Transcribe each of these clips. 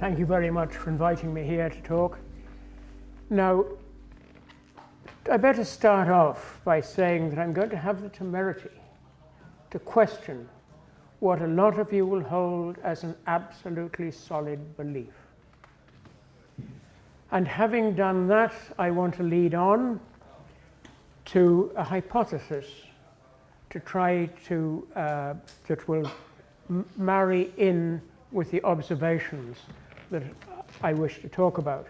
Thank you very much for inviting me here to talk. Now, I better start off by saying that I'm going to have the temerity to question what a lot of you will hold as an absolutely solid belief. And having done that, I want to lead on to a hypothesis to try to, that will marry in with the observations that I wish to talk about.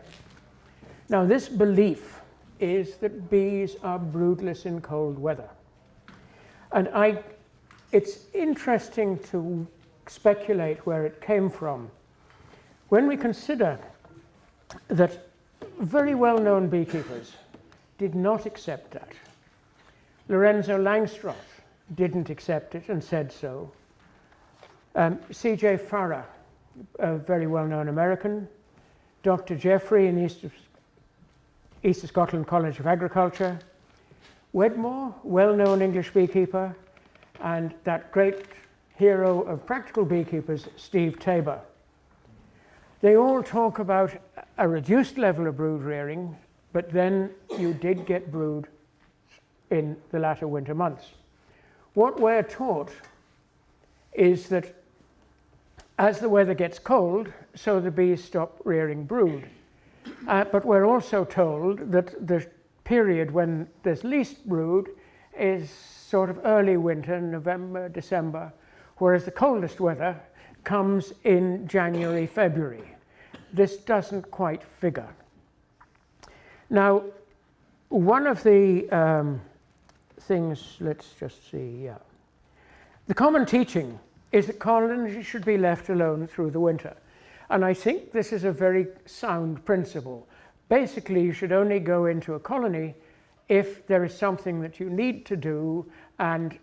Now, this belief is that bees are broodless in cold weather. And it's interesting to speculate where it came from. When we consider that very well-known beekeepers did not accept that. Lorenzo Langstroth didn't accept it and said so. C.J. Farrar, a very well-known American, Dr. Jeffrey in East of Scotland College of Agriculture, Wedmore, well-known English beekeeper, and that great hero of practical beekeepers, Steve Tabor. They all talk about a reduced level of brood rearing, but then you did get brood in the latter winter months. What we're taught is that as the weather gets cold, so the bees stop rearing brood. But we're also told that the period when there's least brood is sort of early winter, November, December, whereas the coldest weather comes in January, February. This doesn't quite figure. Now, one of the things, let's just see, yeah. The common teaching is that colonies should be left alone through the winter. And I think this is a very sound principle. Basically, you should only go into a colony if there is something that you need to do and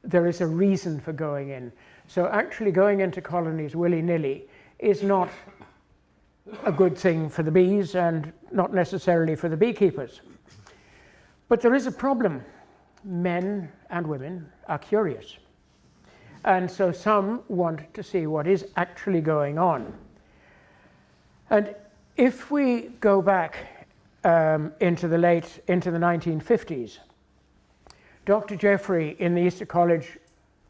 there is a reason for going in. So actually going into colonies willy-nilly is not a good thing for the bees and not necessarily for the beekeepers. But there is a problem. Men and women are curious. And so some want to see what is actually going on. And if we go back into the 1950s, Dr. Jeffrey in the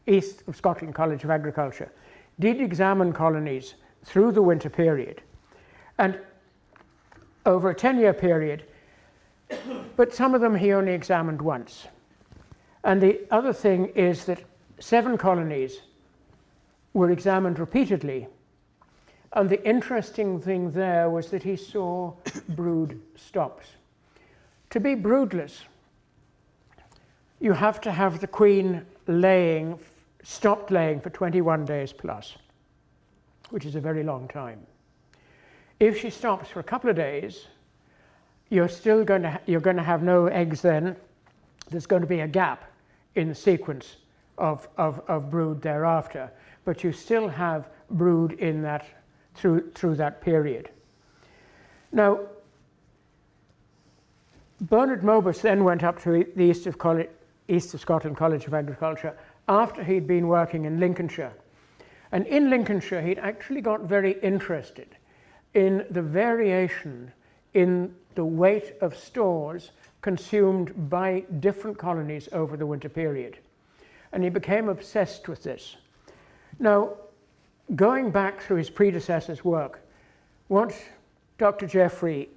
East of Scotland College of Agriculture did examine colonies through the winter period and over a 10-year period, but some of them he only examined once. And the other thing is that 7 colonies were examined repeatedly. And the interesting thing there was that he saw brood stops. To be broodless, you have to have the queen stopped laying for 21 days plus, which is a very long time. If she stops for a couple of days, you're going to have no eggs then. There's going to be a gap in the sequence of brood thereafter, but you still have brood in that through that period. Now, Bernard Mobus then went up to the East of Scotland College of Agriculture after he'd been working in Lincolnshire. And in Lincolnshire, he'd actually got very interested in the variation in the weight of stores consumed by different colonies over the winter period. And he became obsessed with this. Now, going back through his predecessor's work, what Dr. Jeffrey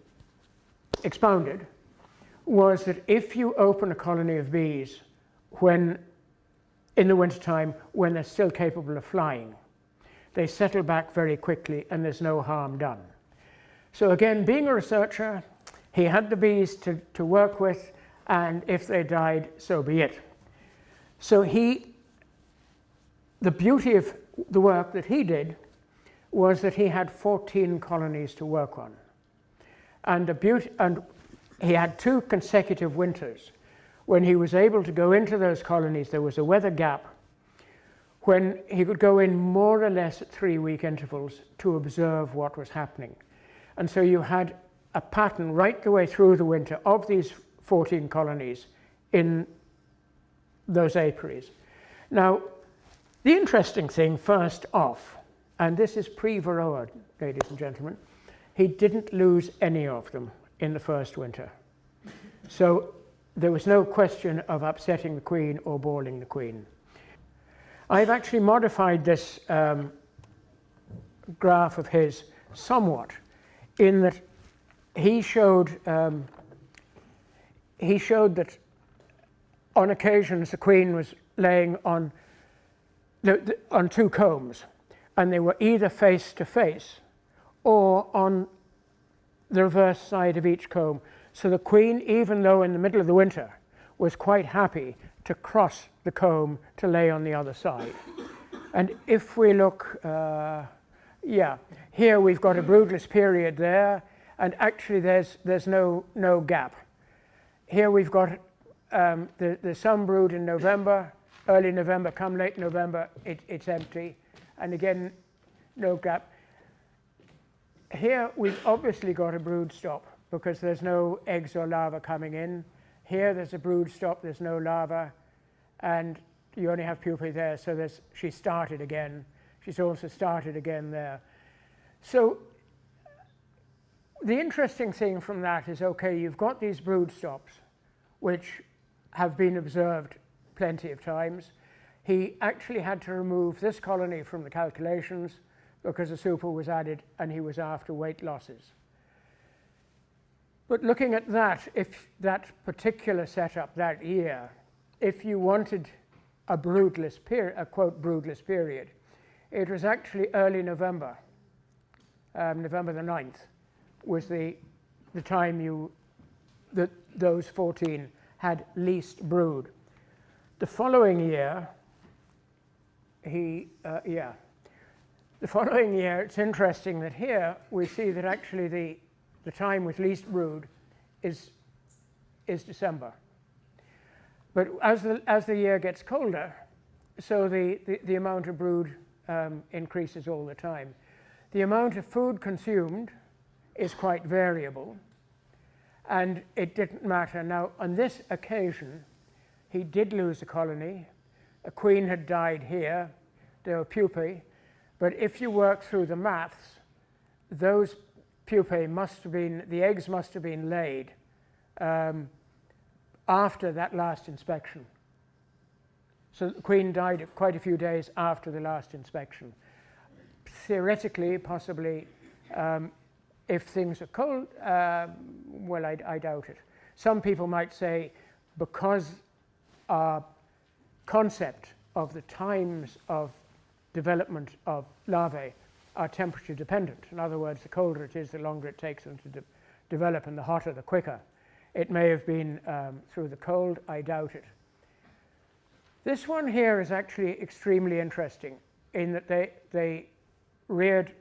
expounded was that if you open a colony of bees in the wintertime when they're still capable of flying, they settle back very quickly and there's no harm done. So again, being a researcher, he had the bees to work with, and if they died, so be it. So the beauty of the work that he did was that he had 14 colonies to work on. And he had 2 consecutive winters when he was able to go into those colonies. There was a weather gap when he could go in more or less at 3-week intervals to observe what was happening. And so you had a pattern right the way through the winter of these 14 colonies in those apiaries. Now, the interesting thing first off and this is pre-Varroa, ladies and gentlemen, he didn't lose any of them in the first winter. So there was no question of upsetting the queen or balding the queen. I've actually modified this graph of his somewhat, in that he showed that on occasions the queen was laying on two combs, and they were either face to face or on the reverse side of each comb. So the queen, even though in the middle of the winter, was quite happy to cross the comb to lay on the other side. And if we look, here we've got a broodless period there, and actually there's no gap. Here we've got there's some brood in November, early November, come late November, it's empty, and again, no gap. Here we've obviously got a brood stop because there's no eggs or larvae coming in. Here there's a brood stop, there's no larva, and you only have pupae there, so she started again. She's also started again there. So the interesting thing from that is, okay, you've got these brood stops, which have been observed plenty of times. He actually had to remove this colony from the calculations because a super was added and he was after weight losses. But looking at that, if that particular setup that year, if you wanted a broodless period, a quote broodless period, it was actually early November, November the 9th, was the time those 14 had least brood. The following year, the following year, it's interesting that here we see that actually the time with least brood is December. But as the year gets colder, so the amount of brood increases all the time. The amount of food consumed is quite variable, and it didn't matter. Now, on this occasion, he did lose a colony. A queen had died here. There were pupae. But if you work through the maths, those pupae must have been, the eggs must have been laid after that last inspection. So the queen died quite a few days after the last inspection. Theoretically, possibly, if things are cold, well, I doubt it. Some people might say because our concept of the times of development of larvae are temperature dependent. In other words, the colder it is, the longer it takes them to develop, and the hotter, the quicker. It may have been through the cold. I doubt it. This one here is actually extremely interesting in that they reared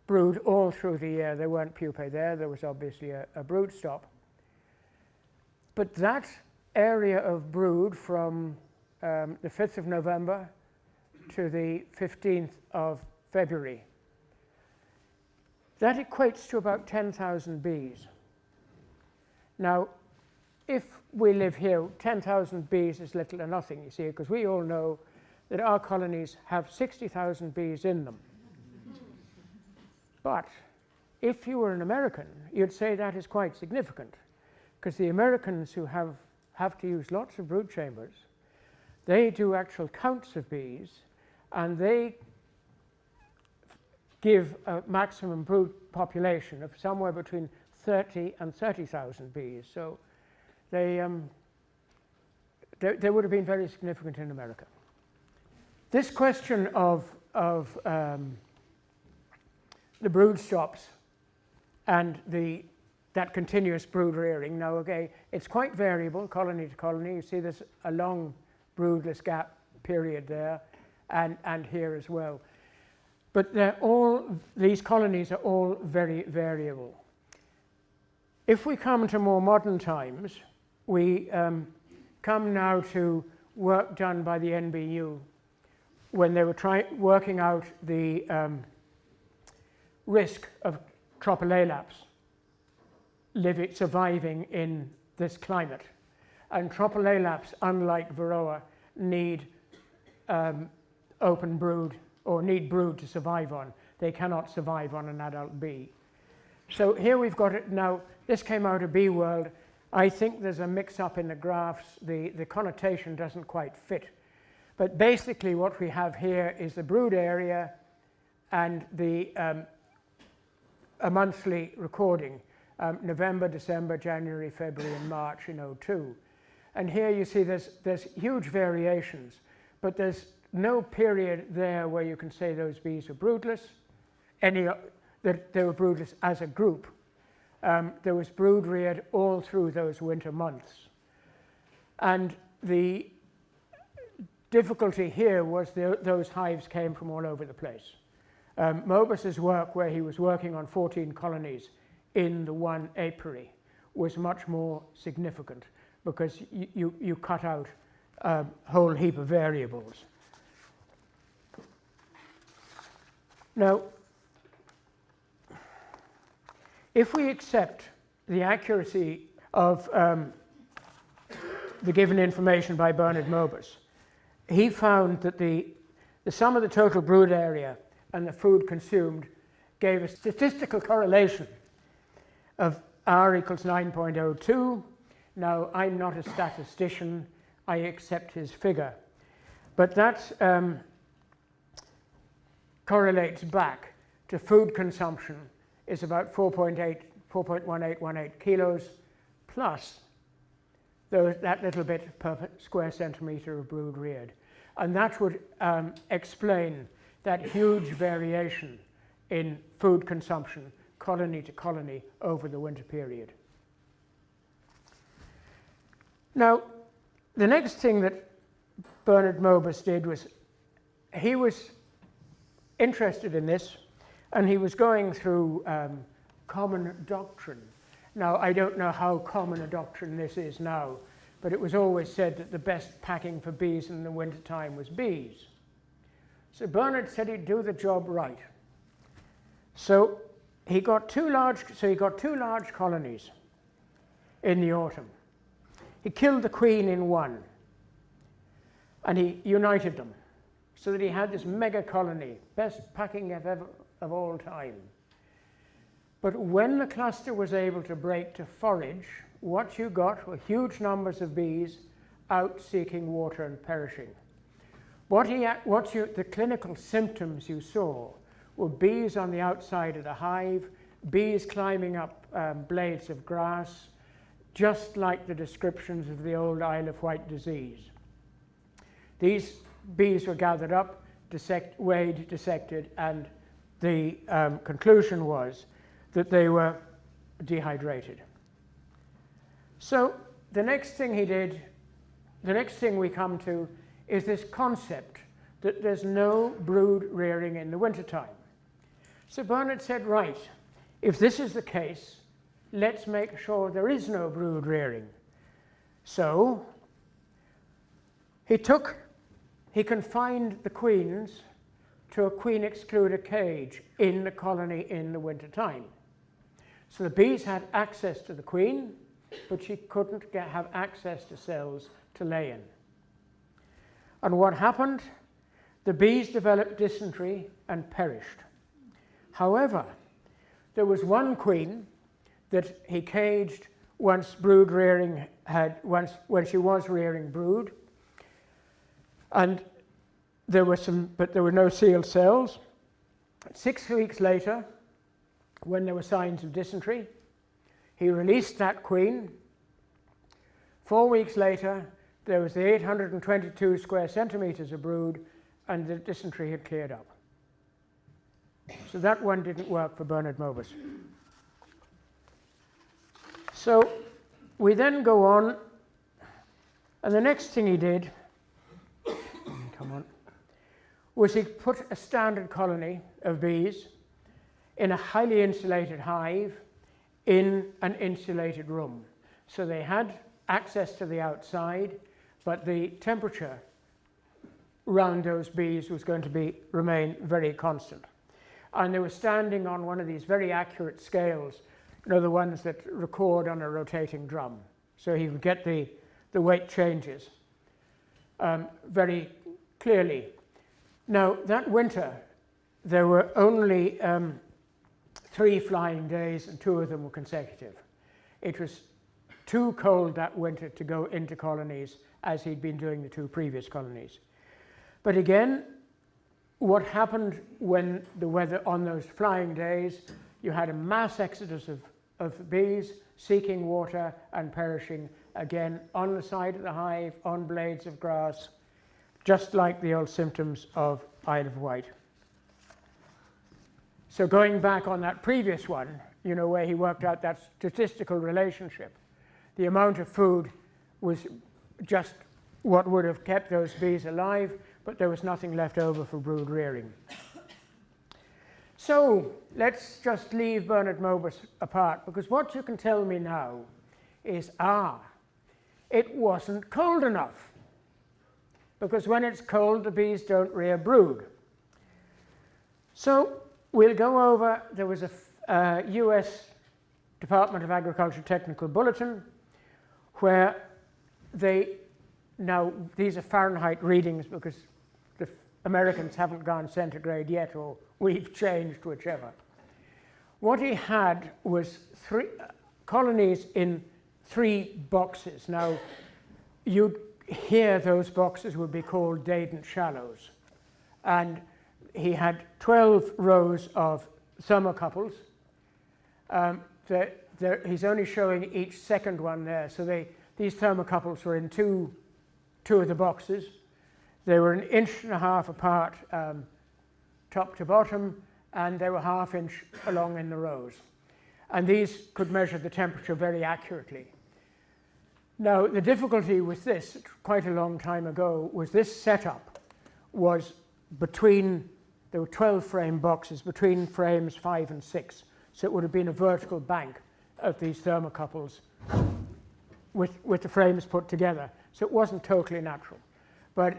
brood all through the year. There weren't pupae there. There was obviously a brood stop. But that area of brood from the 5th of November to the 15th of February, that equates to about 10,000 bees. Now, if we live here, 10,000 bees is little or nothing, you see, because we all know that our colonies have 60,000 bees in them. But if you were an American, you'd say that is quite significant, because the Americans who have to use lots of brood chambers, they do actual counts of bees, and they give a maximum brood population of somewhere between 30 and 30,000 bees. So they would have been very significant in America. This question of the brood stops and that continuous brood rearing, now, okay, it's quite variable, colony to colony. You see there's a long broodless gap period there, and here as well. But these colonies are all very variable. If we come to more modern times, we come now to work done by the NBU when they were working out the risk of tropolalaps surviving in this climate. And tropolalaps, unlike Varroa, need open brood or need brood to survive on. They cannot survive on an adult bee. So here we've got it now. This came out of Bee World. I think there's a mix-up in the graphs. The connotation doesn't quite fit. But basically what we have here is the brood area and a monthly recording, November, December, January, February, and March in '02. And here you see there's huge variations, but there's no period there where you can say those bees were broodless, that they were broodless as a group. There was brood reared all through those winter months. And the difficulty here was those hives came from all over the place. Mobus's work, where he was working on 14 colonies in the one apiary, was much more significant because you cut out a whole heap of variables. Now, if we accept the accuracy of the given information by Bernard Mobus, he found that the sum of the total brood area and the food consumed gave a statistical correlation of R equals 9.02. Now, I'm not a statistician, I accept his figure, but that correlates back to food consumption is about 4.1818 kilos plus that little bit per square centimetre of brood reared. And that would explain that huge variation in food consumption, colony to colony, over the winter period. Now, the next thing that Bernard Mobus did was, he was interested in this, and he was going through common doctrine. Now, I don't know how common a doctrine this is now, but it was always said that the best packing for bees in the wintertime was bees. So Bernard said he'd do the job right. So he got two large colonies in the autumn. He killed the queen in one, and he united them so that he had this mega colony, best packing of all time. But when the cluster was able to break to forage, what you got were huge numbers of bees out seeking water and perishing. The clinical symptoms you saw were bees on the outside of the hive, bees climbing up blades of grass, just like the descriptions of the old Isle of Wight disease. These bees were gathered up, weighed, dissected, and the conclusion was that they were dehydrated. So the next thing he did, the next thing we come to is this concept that there's no brood rearing in the wintertime. So Bernard said, right, if this is the case, let's make sure there is no brood rearing. So he confined the queens to a queen excluder cage in the colony in the wintertime. So the bees had access to the queen, but she couldn't have access to cells to lay in. And what happened? The bees developed dysentery and perished. However, there was one queen that he caged when she was rearing brood, and there were no sealed cells. 6 weeks later, when there were signs of dysentery, he released that queen. 4 weeks later, there was the 822 square centimeters of brood, and the dysentery had cleared up. So that one didn't work for Bernard Mobus. So we then go on, and the next thing he did, was he put a standard colony of bees in a highly insulated hive in an insulated room. So they had access to the outside, but the temperature around those bees was going to remain very constant. And they were standing on one of these very accurate scales, the ones that record on a rotating drum. So he would get the weight changes very clearly. Now, that winter, there were only 3 flying days, and 2 of them were consecutive. It was too cold that winter to go into colonies as he'd been doing the 2 previous colonies. But again, what happened when the weather on those flying days, you had a mass exodus of bees seeking water and perishing, again on the side of the hive, on blades of grass, just like the old symptoms of Isle of Wight. So going back on that previous one, you know, where he worked out that statistical relationship, the amount of food was just what would have kept those bees alive, but there was nothing left over for brood rearing. So let's just leave Bernard Mobus apart, because what you can tell me now is, it wasn't cold enough. Because when it's cold, the bees don't rear brood. So we'll go over, there was a US Department of Agriculture Technical Bulletin where now these are Fahrenheit readings because the Americans haven't gone centigrade yet, or we've changed, whichever. What he had was 3 colonies in 3 boxes. Now, you'd hear those boxes would be called Dadant shallows. And he had 12 rows of thermocouples. He's only showing each second one there. So these thermocouples were in two of the boxes. They were 1.5 inches apart, top to bottom, and they were 1/2 inch along in the rows. And these could measure the temperature very accurately. Now, the difficulty with this, quite a long time ago, was this setup was there were 12 frame boxes between frames 5 and 6. So it would have been a vertical bank of these thermocouples with the frames put together. So it wasn't totally natural. But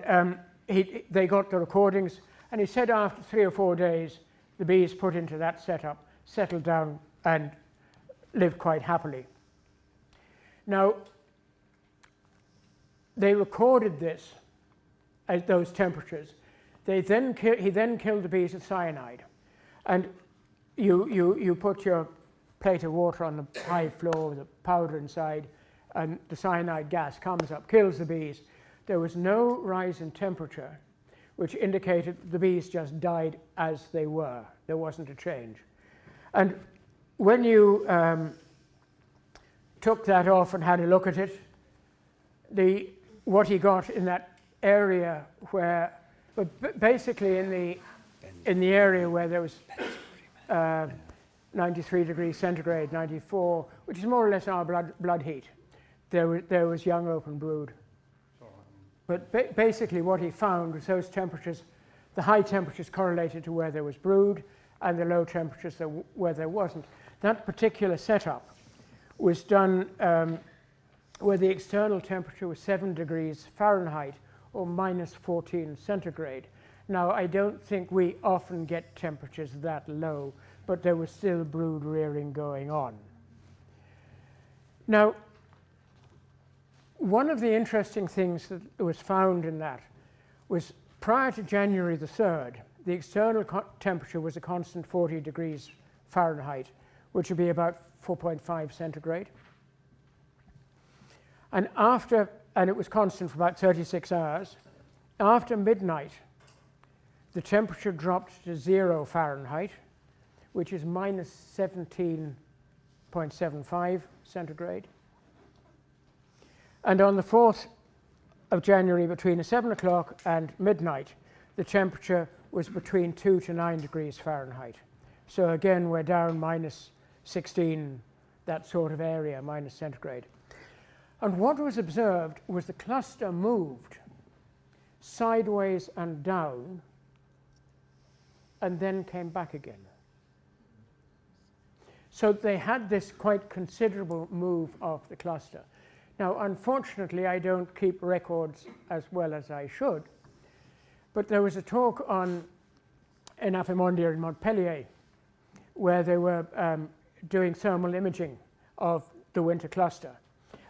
they got the recordings, and he said after 3 or 4 days, the bees put into that setup, settled down, and lived quite happily. Now, they recorded this at those temperatures. He then killed the bees with cyanide. And you put your plate of water on the hive floor with the powder inside, and the cyanide gas comes up, kills the bees. There was no rise in temperature, which indicated the bees just died as they were. There wasn't a change. And when you took that off and had a look at it, what he got in that area where, but basically in the area where there was 93 degrees centigrade, 94, which is more or less our blood heat, there was young open brood. But basically what he found was those temperatures, the high temperatures correlated to where there was brood, and the low temperatures where there wasn't. That particular setup was done where the external temperature was 7 degrees Fahrenheit or -14 centigrade. Now, I don't think we often get temperatures that low, but there was still brood rearing going on. Now, one of the interesting things that was found in that was prior to January the 3rd, the external temperature was a constant 40 degrees Fahrenheit, which would be about 4.5 centigrade. And it was constant for about 36 hours. After midnight, the temperature dropped to 0 Fahrenheit, which is -17.75 centigrade. And on the 4th of January, between 7 o'clock and midnight, the temperature was between 2 to 9 degrees Fahrenheit. So again, we're down -16, that sort of area, minus centigrade. And what was observed was the cluster moved sideways and down, and then came back again. So they had this quite considerable move of the cluster. Now, unfortunately, I don't keep records as well as I should, but there was a talk in Aphimondia in Montpellier where they were doing thermal imaging of the winter cluster.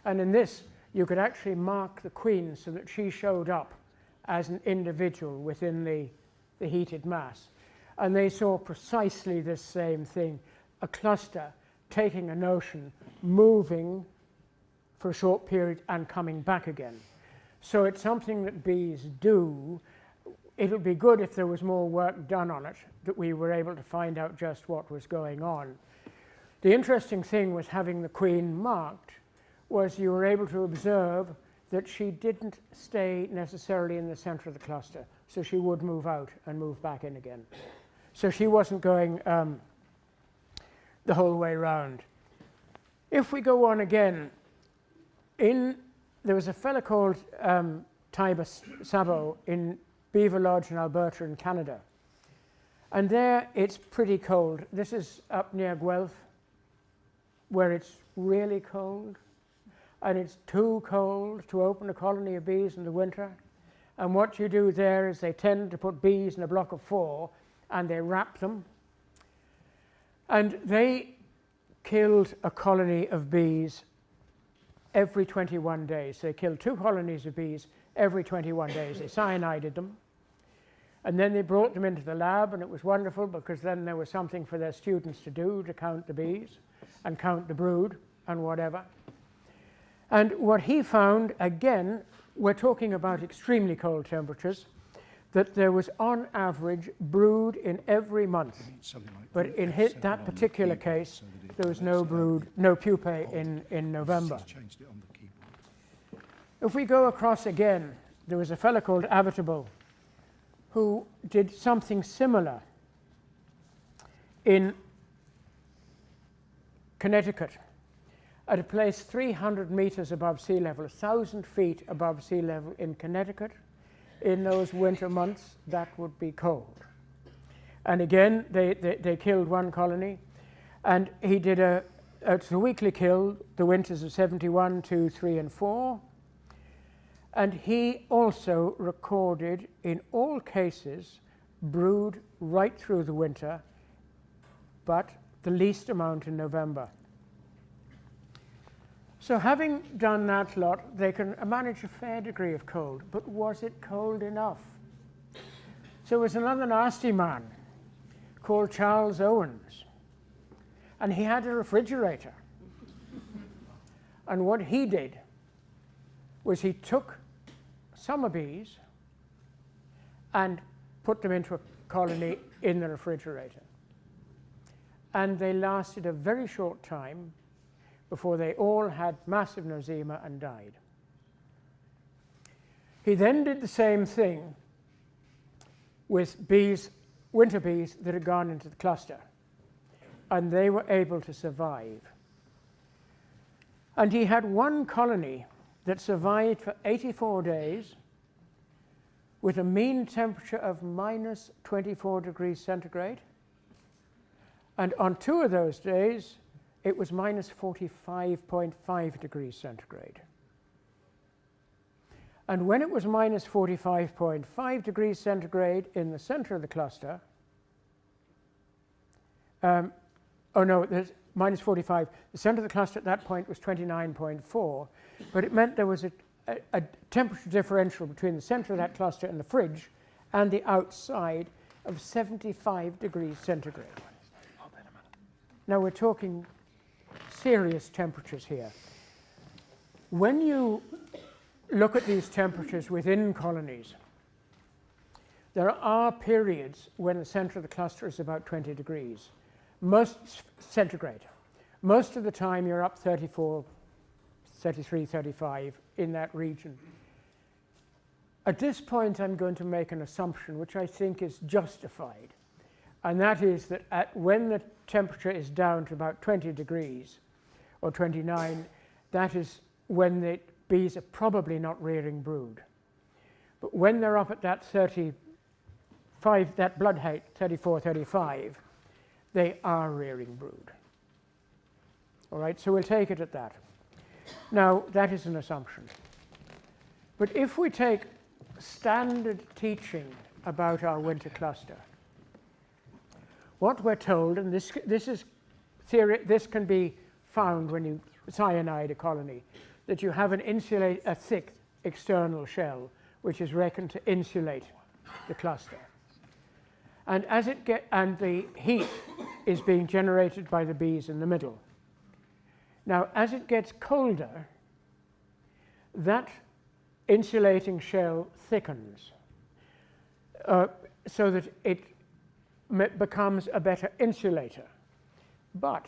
And in this, you could actually mark the queen so that she showed up as an individual within the heated mass. And they saw precisely this same thing, a cluster taking an ocean, moving for a short period and coming back again. So it's something that bees do. It would be good if there was more work done on it, that we were able to find out just what was going on. The interesting thing with having the queen marked was you were able to observe that she didn't stay necessarily in the center of the cluster. So she would move out and move back in again. So she wasn't going the whole way around. If we go on again, there was a fellow called Tiber Sabo in Beaver Lodge in Alberta in Canada. And there it's pretty cold. This is up near Guelph, where it's really cold. And it's too cold to open a colony of bees in the winter. And what you do there is they tend to put bees in a block of 4 and they wrap them. And they killed a colony of bees every 21 days. They killed 2 colonies of bees every 21 days. They cyanided them. And then they brought them into the lab, and it was wonderful because then there was something for their students to do, to count the bees and count the brood and whatever. And what he found, again, we're talking about extremely cold temperatures, that there was on average brood in every month. But in that particular case, there was no brood, no pupae in November. If we go across again, there was a fellow called Avitable who did something similar in Connecticut, at a place 300 meters above sea level, 1,000 feet above sea level in Connecticut. In those winter months, that would be cold. And again, they killed 1 colony, and he did it's a weekly kill, the winters of 71, 2, 3, and 4. And he also recorded, in all cases, brood right through the winter, but the least amount in November. So having done that lot, they can manage a fair degree of cold, but was it cold enough? So there was another nasty man called Charles Owens, and he had a refrigerator. And what he did was he took summer bees and put them into a colony in the refrigerator. And they lasted a very short time before they all had massive nosema and died. He then did the same thing with bees, winter bees that had gone into the cluster, and they were able to survive. And he had 1 colony that survived for 84 days with a mean temperature of minus 24 degrees centigrade. And on 2 of those days, it was minus 45.5 degrees centigrade. And when it was minus 45.5 degrees centigrade in the center of the cluster, oh no, there's minus 45. The center of the cluster at that point was 29.4, but it meant there was a temperature differential between the center of that cluster and the fridge and the outside of 75 degrees centigrade. Now we're talking serious temperatures here. When you look at these temperatures within colonies, there are periods when the center of the cluster is about 20 degrees, most centigrade. Most of the time you're up 34, 33, 35 in that region. At this point I'm going to make an assumption which I think is justified, and that is that when the temperature is down to about 20 degrees or 29, that is when the bees are probably not rearing brood. But when they're up at that 35, that blood height, 34, 35, they are rearing brood. All right, so we'll take it at that. Now, that is an assumption. But if we take standard teaching about our winter cluster, what we're told, and this is theory, this can be found when you cyanide a colony, that you have a thick external shell which is reckoned to insulate the cluster. And and the heat is being generated by the bees in the middle. Now, as it gets colder, that insulating shell thickens so that it becomes a better insulator. But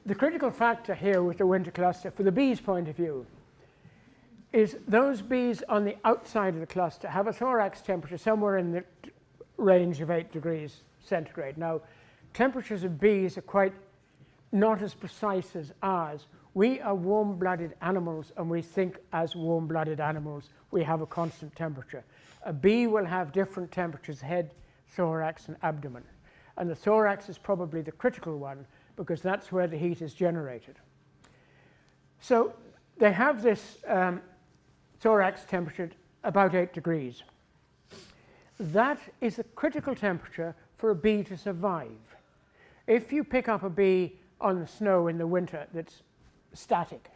the critical factor here with the winter cluster, for the bees' point of view, is those bees on the outside of the cluster have a thorax temperature somewhere in the range of 8 degrees centigrade. Now, temperatures of bees are quite not as precise as ours. We are warm-blooded animals, and we think as warm-blooded animals we have a constant temperature. A bee will have different temperatures, head, thorax, and abdomen. And the thorax is probably the critical one, because that's where the heat is generated. So they have this thorax temperature about 8 degrees. That is the critical temperature for a bee to survive. If you pick up a bee on the snow in the winter that's static,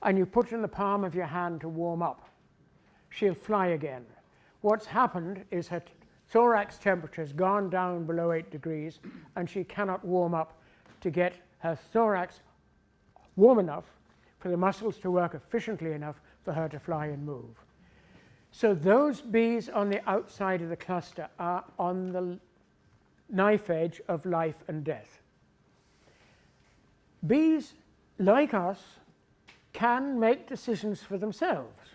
and you put it in the palm of your hand to warm up, she'll fly again. What's happened is her thorax temperature has gone down below 8 degrees, and she cannot warm up to get her thorax warm enough for the muscles to work efficiently enough for her to fly and move. So those bees on the outside of the cluster are on the knife edge of life and death. Bees, like us, can make decisions for themselves.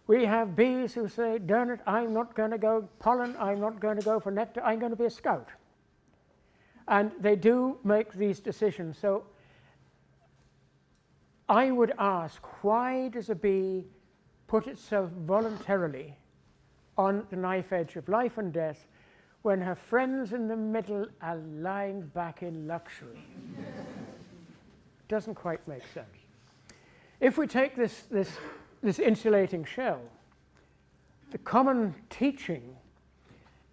We have bees who say, darn it, I'm not going to go pollen, I'm not going to go for nectar, I'm going to be a scout. And they do make these decisions. So I would ask, why does a bee put itself voluntarily on the knife edge of life and death when her friends in the middle are lying back in luxury? Doesn't quite make sense. If we take this insulating shell, the common teaching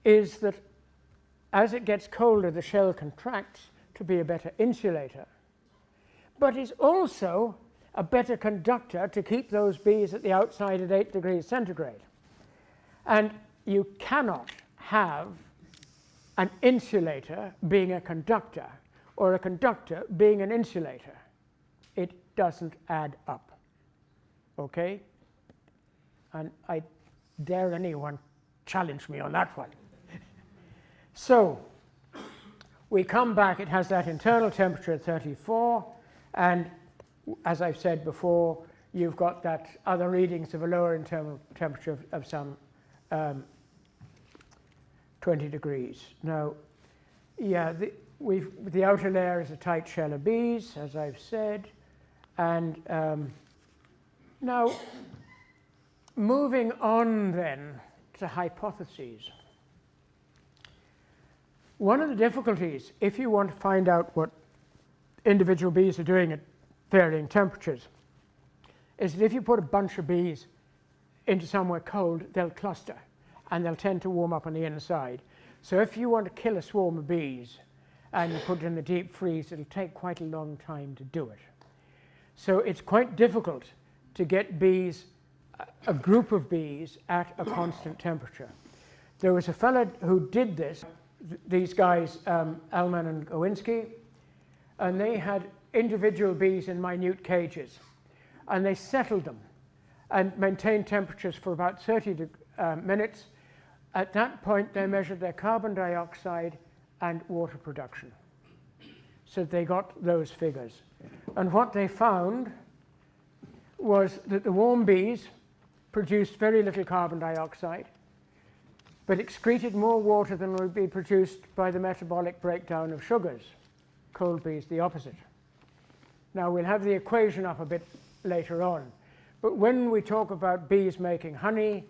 is that as it gets colder, the shell contracts to be a better insulator, but is also a better conductor to keep those bees at the outside at 8 degrees centigrade. And you cannot have an insulator being a conductor or a conductor being an insulator. It doesn't add up. Okay? And I dare anyone challenge me on that one. So we come back, it has that internal temperature at 34, and as I've said before, you've got that other readings of a lower internal temperature of some 20 degrees. Now, yeah, the outer layer is a tight shell of bees, as I've said, and now moving on then to hypotheses. One of the difficulties, if you want to find out what individual bees are doing at varying temperatures, is that if you put a bunch of bees into somewhere cold, they'll cluster and they'll tend to warm up on the inside. So if you want to kill a swarm of bees and you put it in the deep freeze, it'll take quite a long time to do it. So it's quite difficult to get bees, a group of bees, at a constant temperature. There was a fellow who did this, these guys, Owens and Owens, and they had individual bees in minute cages, and they settled them and maintained temperatures for about 30 minutes. At that point, they measured their carbon dioxide and water production. So they got those figures. And what they found was that the warm bees produced very little carbon dioxide, but excreted more water than would be produced by the metabolic breakdown of sugars. Cold bees, the opposite. Now, we'll have the equation up a bit later on, but when we talk about bees making honey,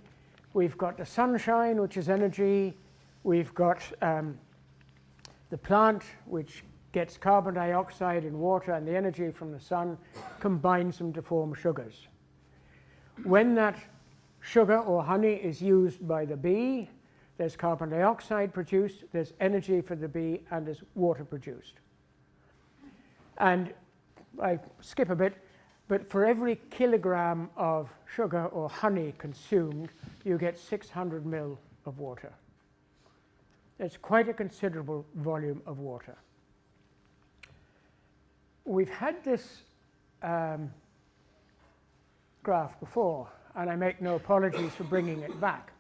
we've got the sunshine, which is energy, we've got the plant, which gets carbon dioxide and water, and the energy from the sun combines them to form sugars. When that sugar or honey is used by the bee, there's carbon dioxide produced, there's energy for the bee, and there's water produced. And I skip a bit, but for every kilogram of sugar or honey consumed, you get 600 ml of water. It's quite a considerable volume of water. We've had this graph before, and I make no apologies for bringing it back.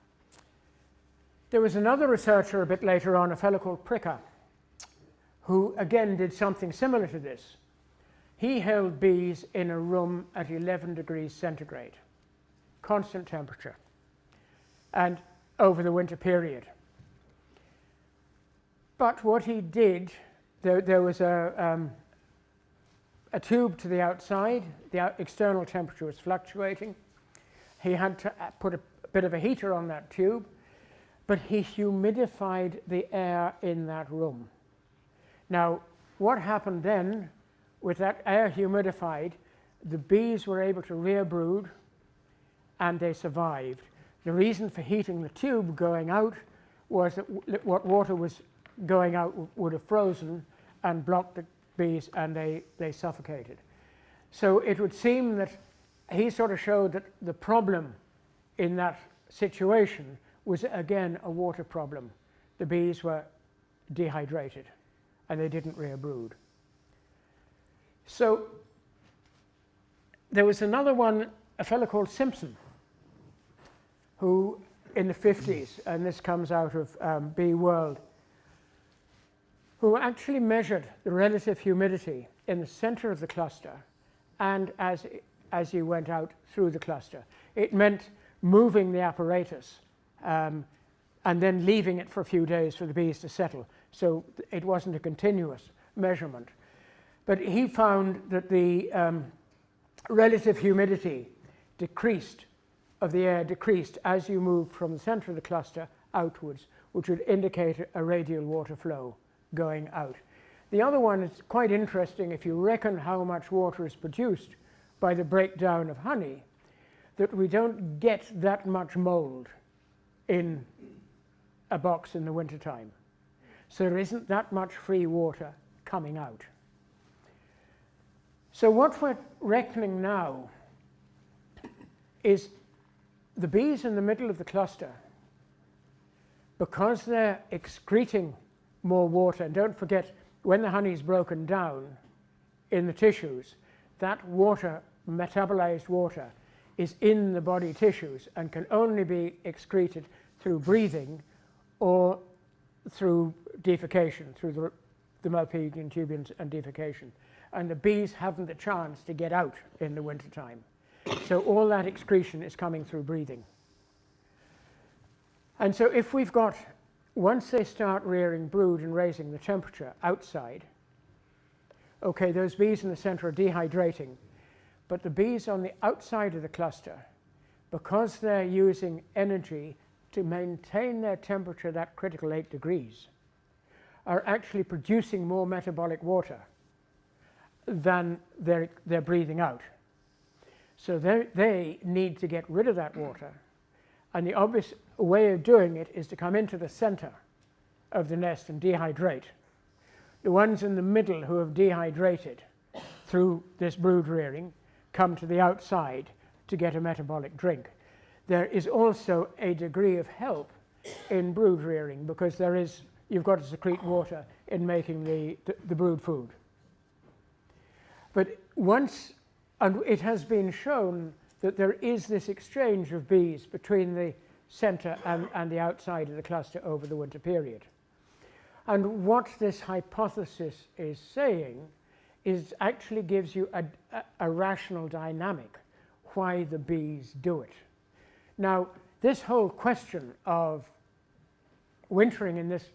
There was another researcher a bit later on, a fellow called Pricker, who again did something similar to this. He held bees in a room at 11 degrees centigrade, constant temperature, and over the winter period. But what he did, there was a tube to the outside. The external temperature was fluctuating. He had to put a bit of a heater on that tube, but he humidified the air in that room. Now, what happened then, with that air humidified, the bees were able to rear brood, and they survived. The reason for heating the tube going out was that what water was going out would have frozen and blocked the bees, and they suffocated. So it would seem that he sort of showed that the problem in that situation was again a water problem. The bees were dehydrated and they didn't rear brood. So there was another one, a fellow called Simpson, who in the 50s, and this comes out of Bee World, who actually measured the relative humidity in the center of the cluster and as you went out through the cluster. It meant moving the apparatus and then leaving it for a few days for the bees to settle. So it wasn't a continuous measurement. But he found that the relative humidity of the air decreased as you moved from the center of the cluster outwards, which would indicate a radial water flow going out. The other one is quite interesting. If you reckon how much water is produced by the breakdown of honey, that we don't get that much mold in a box in the wintertime. So there isn't that much free water coming out. So what we're reckoning now is the bees in the middle of the cluster, because they're excreting more water, and don't forget, when the honey is broken down in the tissues, that water, metabolized water, is in the body tissues and can only be excreted through breathing or through defecation, through the Malpighian tubules and defecation. And the bees haven't the chance to get out in the wintertime. So all that excretion is coming through breathing. And so if we've got, once they start rearing brood and raising the temperature outside, okay, those bees in the center are dehydrating, but the bees on the outside of the cluster, because they're using energy to maintain their temperature, that critical 8 degrees, are actually producing more metabolic water than they're breathing out. So they need to get rid of that water. And the obvious way of doing it is to come into the center of the nest and dehydrate. The ones in the middle who have dehydrated through this brood rearing come to the outside to get a metabolic drink. There is also a degree of help in brood rearing, because you've got to secrete water in making the brood food. But and it has been shown that there is this exchange of bees between the center and the outside of the cluster over the winter period. And what this hypothesis is saying is actually gives you a rational dynamic why the bees do it. Now, this whole question of wintering in this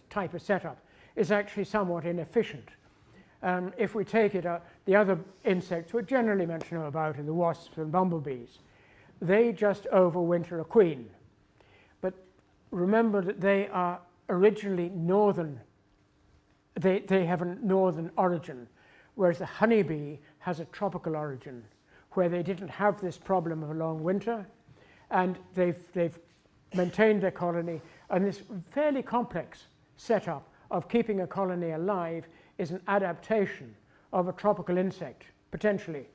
type of setup is actually somewhat inefficient. If we take it, the other insects we're generally meant to know about are the wasps and bumblebees. They just overwinter a queen. But remember that they are originally northern. They have a northern origin, whereas the honeybee has a tropical origin, where they didn't have this problem of a long winter, and they've maintained their colony. And this fairly complex setup of keeping a colony alive is an adaptation of a tropical insect, potentially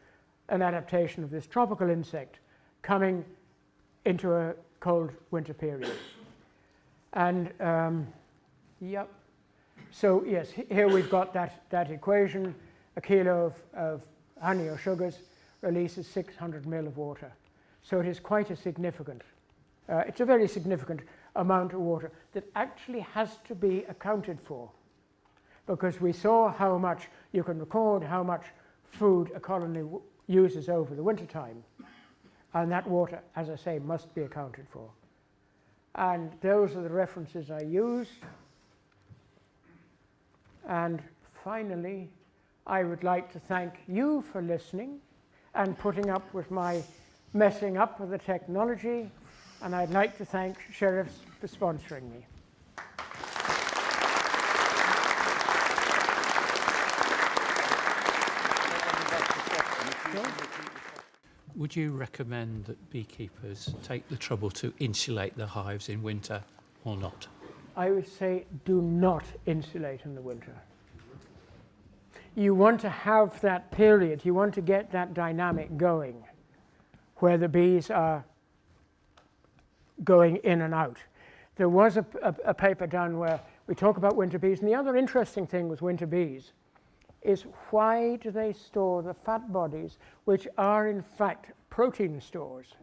an adaptation of this tropical insect coming into a cold winter period. And yep. So yes, here we've got that equation. A kilo of honey or sugars releases 600 ml of water. So it is quite a significant, it's a very significant amount of water that actually has to be accounted for, because we saw how much you can record how much food a colony uses over the winter time, and that water, as I say, must be accounted for. And those are the references I used. And finally, I would like to thank you for listening and putting up with my messing up with the technology, and I'd like to thank Sheriffs for sponsoring me. Would you recommend that beekeepers take the trouble to insulate their hives in winter or not? I would say do not insulate in the winter. You want to have that period, you want to get that dynamic going where the bees are going in and out. There was a paper done where we talk about winter bees, and the other interesting thing with winter bees is why do they store the fat bodies, which are in fact protein stores?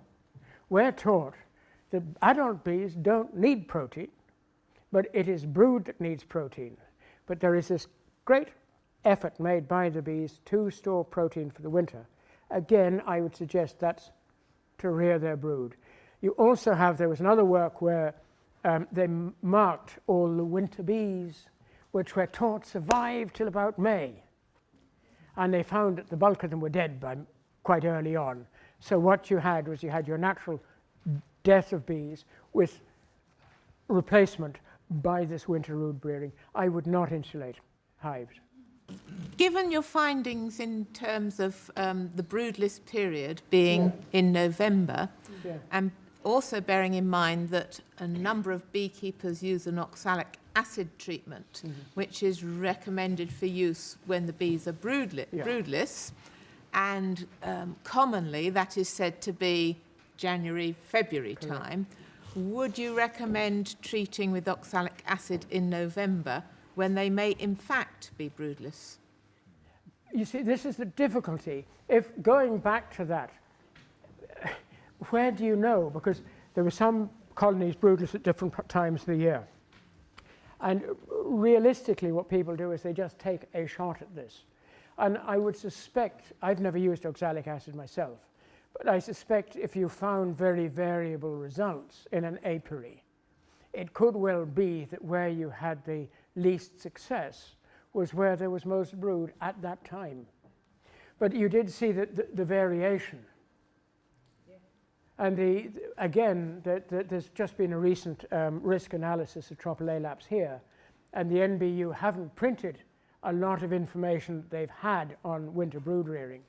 We're taught that adult bees don't need protein, but it is brood that needs protein. But there is this great effort made by the bees to store protein for the winter. Again, I would suggest that's to rear their brood. You also have, there was another work where they marked all the winter bees, which were taught survived till about May. And they found that the bulk of them were dead by quite early on. So what you had was you had your natural death of bees with replacement by this winter brood rearing. I would not insulate hives. Given your findings in terms of the broodless period being in November, and also bearing in mind that a number of beekeepers use an oxalic acid treatment, which is recommended for use when the bees are broodless, and commonly that is said to be January, February time, would you recommend treating with oxalic acid in November when they may in fact be broodless? You see, this is the difficulty. If going back to that, where do you know? Because there were some colonies broodless at different times of the year. And realistically, what people do is they just take a shot at this. And I would suspect, I've never used oxalic acid myself, but I suspect if you found very variable results in an apiary, it could well be that where you had the least success was where there was most brood at that time. But you did see that the variation. And again, there's just been a recent risk analysis of tropilelaps here, and the NBU haven't printed a lot of information that they've had on winter brood rearing.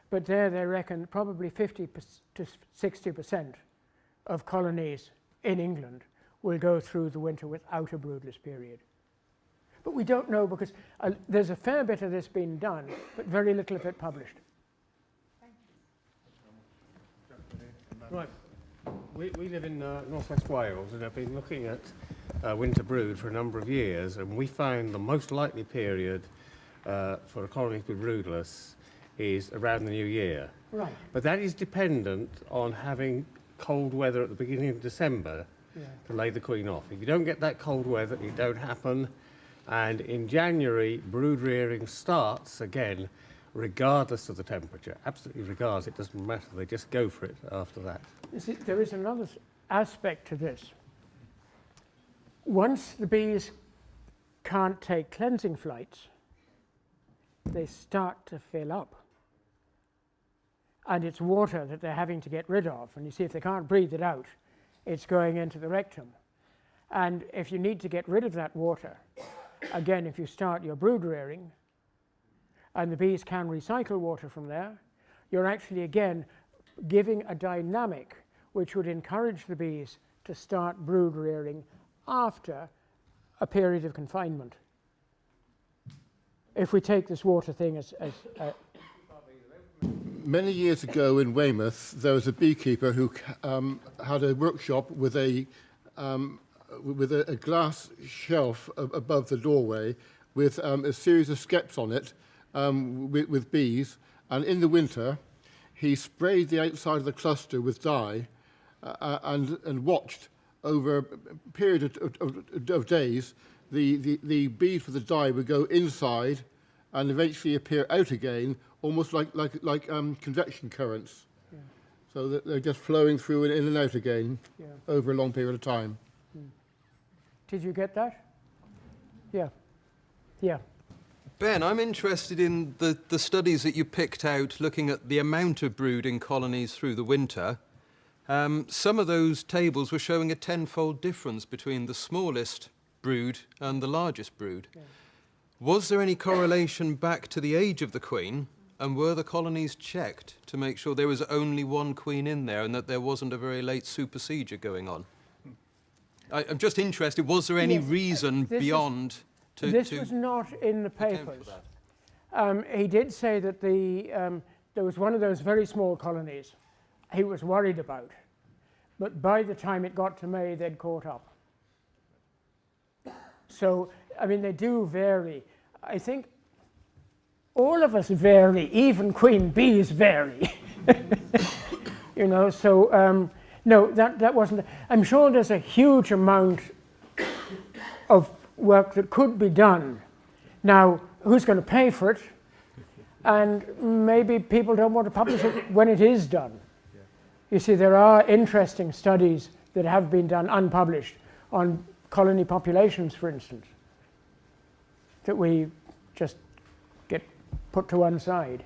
But there they reckon probably 50 to 60% of colonies in England will go through the winter without a broodless period. But we don't know because there's a fair bit of this being done, but very little of it published. Right. We live in northwest Wales and have been looking at winter brood for a number of years, and we found the most likely period for a colony to be broodless is around the new year. Right. But that is dependent on having cold weather at the beginning of December to lay the queen off. If you don't get that cold weather, it don't happen. And in January, brood rearing starts again, regardless of the temperature. Absolutely regardless, it doesn't matter. They just go for it after that. You see, there is another aspect to this. Once the bees can't take cleansing flights, they start to fill up. And it's water that they're having to get rid of. And you see, if they can't breathe it out, it's going into the rectum. And if you need to get rid of that water, again, if you start your brood rearing, and the bees can recycle water from there, you're actually, again, giving a dynamic which would encourage the bees to start brood rearing after a period of confinement. If we take this water thing as Many years ago in Weymouth, there was a beekeeper who had a workshop with a with a glass shelf above the doorway with a series of skeps on it with bees. And in the winter, he sprayed the outside of the cluster with dye and watched over a period of days. The bees with the dye would go inside and eventually appear out again, almost like convection currents. Yeah. So that they're just flowing through and in and out again over a long period of time. Did you get that? Yeah. Yeah. Ben, I'm interested in the studies that you picked out looking at the amount of brooding colonies through the winter. Some of those tables were showing a tenfold difference between the smallest brood and the largest brood. Yeah. Was there any correlation back to the age of the queen, and were the colonies checked to make sure there was only one queen in there and that there wasn't a very late supersedure going on? I'm just interested, was there any reason beyond This was not in the papers. He did say that there was one of those very small colonies he was worried about, but by the time it got to May, they'd caught up. So, I mean, they do vary. I think all of us vary, even queen bees vary. You know, so no, that wasn't. I'm sure there's a huge amount of work that could be done. Now, who's going to pay for it? And maybe people don't want to publish it when it is done. Yeah. You see, there are interesting studies that have been done unpublished on colony populations, for instance, that we just get put to one side.